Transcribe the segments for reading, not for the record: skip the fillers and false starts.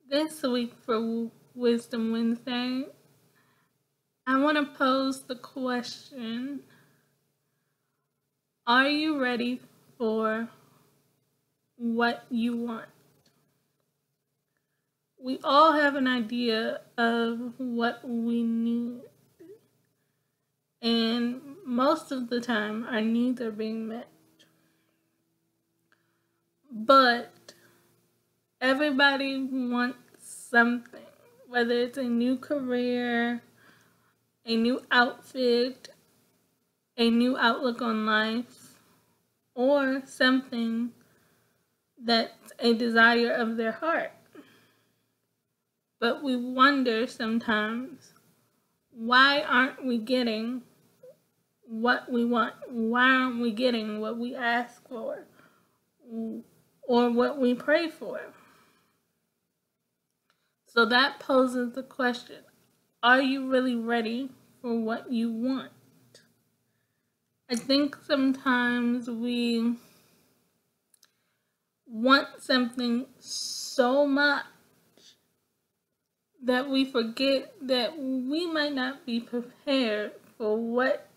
This week for Wisdom Wednesday, I want to pose the question, are you ready for what you want? We all have an idea of what we need, and most of the time our needs are being met. But everybody wants something, whether it's a new career, a new outfit, a new outlook on life, or something that's a desire of their heart. But we wonder sometimes, why aren't we getting what we want? Why aren't we getting what we ask for or what we pray for? So that poses the question, are you really ready for what you want? I think sometimes we want something so much that we forget that we might not be prepared for what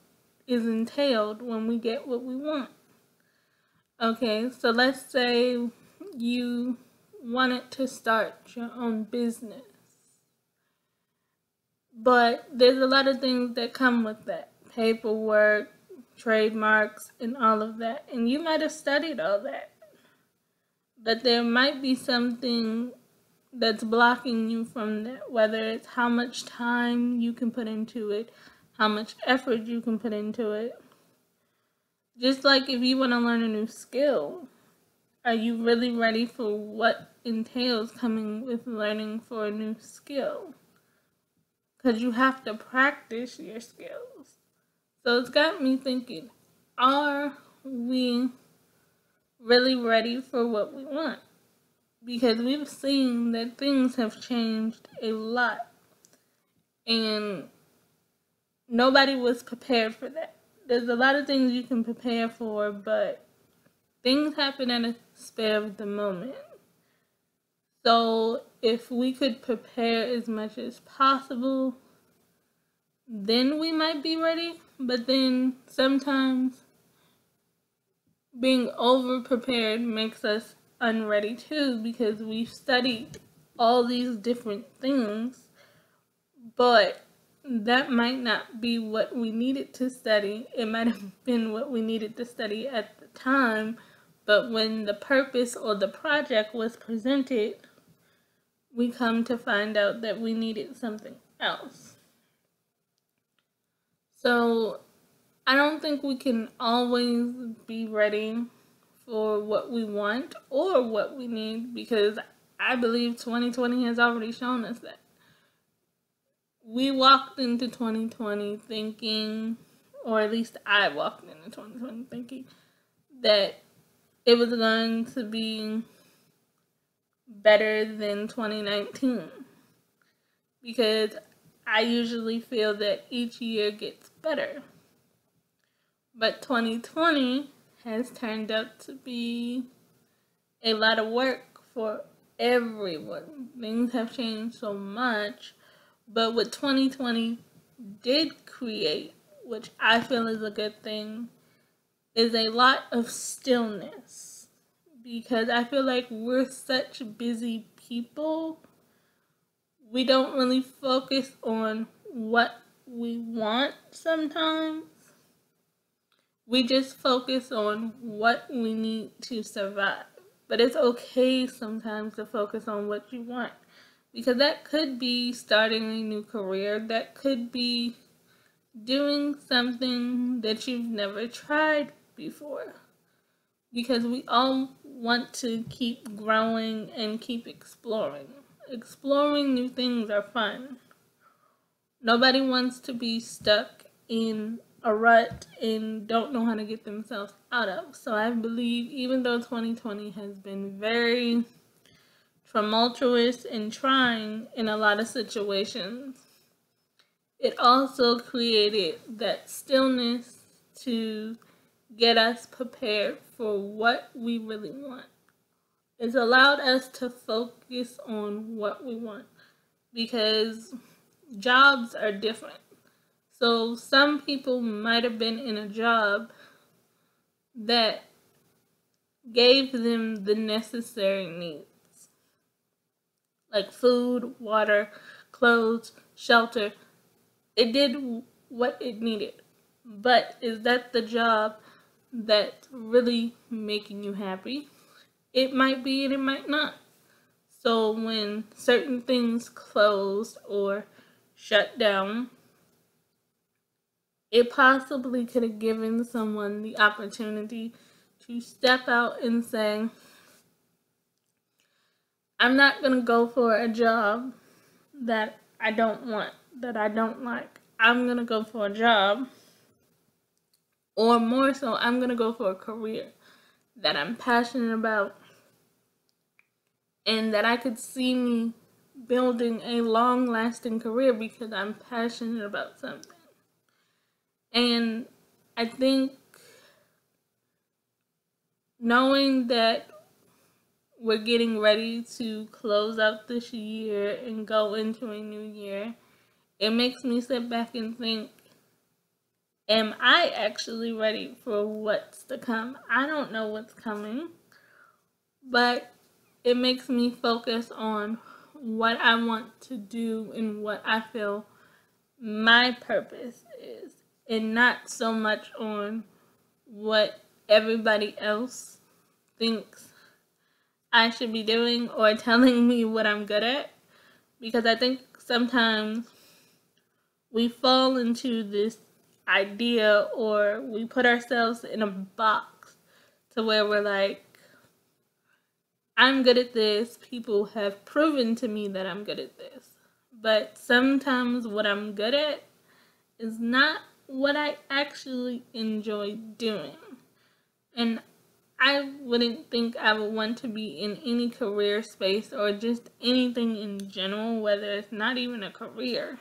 is entailed when we get what we want. Okay, so let's say you wanted to start your own business, but there's a lot of things that come with that. Paperwork, trademarks, and all of that. And you might have studied all that, but there might be something that's blocking you from that, whether it's how much time you can put into it, how much effort you can put into it. Just like if you want to learn a new skill, are you really ready for what entails coming with learning for a new skill? Because you have to practice your skills. So it's got me thinking, are we really ready for what we want? Because we've seen that things have changed a lot, and nobody was prepared for that. There's a lot of things you can prepare for, but things happen at a spur of the moment. So if we could prepare as much as possible, then we might be ready. But then sometimes being over-prepared makes us unready too, because we've studied all these different things, but that might not be what we needed to study. It might have been what we needed to study at the time, but when the purpose or the project was presented, we come to find out that we needed something else. So I don't think we can always be ready for what we want or what we need, because I believe 2020 has already shown us that. We walked into 2020 thinking, or at least I walked into 2020 thinking, that it was going to be better than 2019. Because I usually feel that each year gets better. But 2020 has turned out to be a lot of work for everyone. Things have changed so much, but what 2020 did create, which I feel is a good thing, is a lot of stillness. Because I feel like we're such busy people, we don't really focus on what we want sometimes. We just focus on what we need to survive. But it's okay sometimes to focus on what you want, because that could be starting a new career. That could be doing something that you've never tried before. Because we all want to keep growing and keep exploring. Exploring new things are fun. Nobody wants to be stuck in a rut and don't know how to get themselves out of. So I believe, even though 2020 has been very tumultuous and trying in a lot of situations, it also created that stillness to get us prepared for what we really want. It's allowed us to focus on what we want, because jobs are different. So some people might have been in a job that gave them the necessary needs, like food, water, clothes, shelter. It did what it needed. But is that the job that's really making you happy? It might be and it might not. So when certain things closed or shut down, it possibly could have given someone the opportunity to step out and say, I'm not going to go for a job that I don't want, that I don't like. I'm going to go for a job, or more so, I'm going to go for a career that I'm passionate about and that I could see me building a long-lasting career because I'm passionate about something. And I think knowing that we're getting ready to close out this year and go into a new year, it makes me sit back and think, am I actually ready for what's to come? I don't know what's coming, but it makes me focus on what I want to do and what I feel my purpose is, and not so much on what everybody else thinks I should be doing or telling me what I'm good at. Because I think sometimes we fall into this idea, or we put ourselves in a box to where we're like, I'm good at this. People have proven to me that I'm good at this. But sometimes what I'm good at is not what I actually enjoy doing. And I wouldn't think I would want to be in any career space or just anything in general, whether it's not even a career.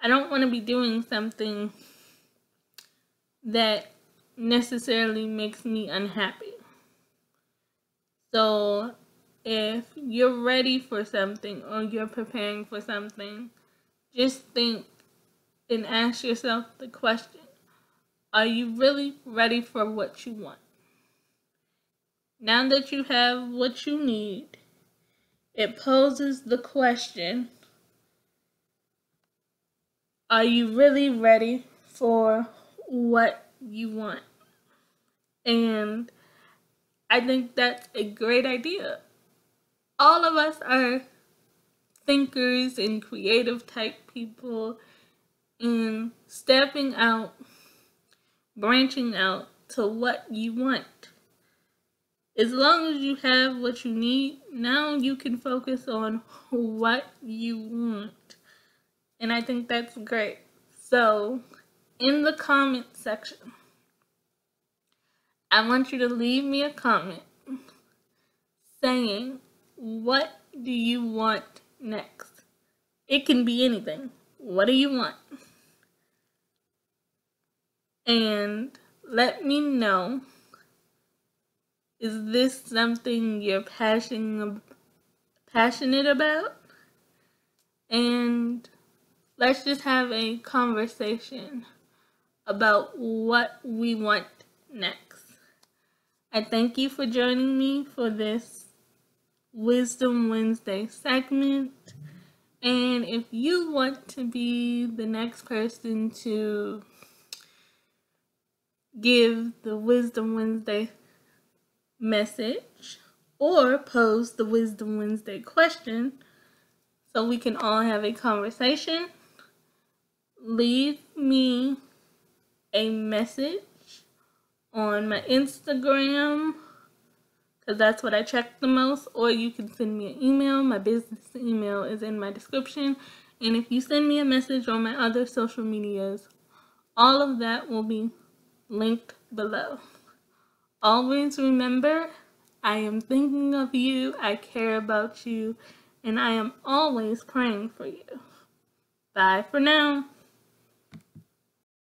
I don't want to be doing something that necessarily makes me unhappy. So if you're ready for something or you're preparing for something, just think and ask yourself the question, are you really ready for what you want? Now that you have what you need, it poses the question, are you really ready for what you want? And I think that's a great idea. All of us are thinkers and creative type people, and stepping out, branching out to what you want. As long as you have what you need, now you can focus on what you want. And I think that's great. So, in the comment section, I want you to leave me a comment saying, what do you want next? It can be anything. What do you want? And let me know, is this something you're passionate about? And let's just have a conversation about what we want next. I thank you for joining me for this Wisdom Wednesday segment. And if you want to be the next person to give the Wisdom Wednesday message or pose the Wisdom Wednesday question so we can all have a conversation, leave me a message on my Instagram, because that's what I check the most, or you can send me an email. My business email is in my description. And if you send me a message on my other social medias, all of that will be linked below. Always remember, I am thinking of you, I care about you, and I am always praying for you. Bye for now.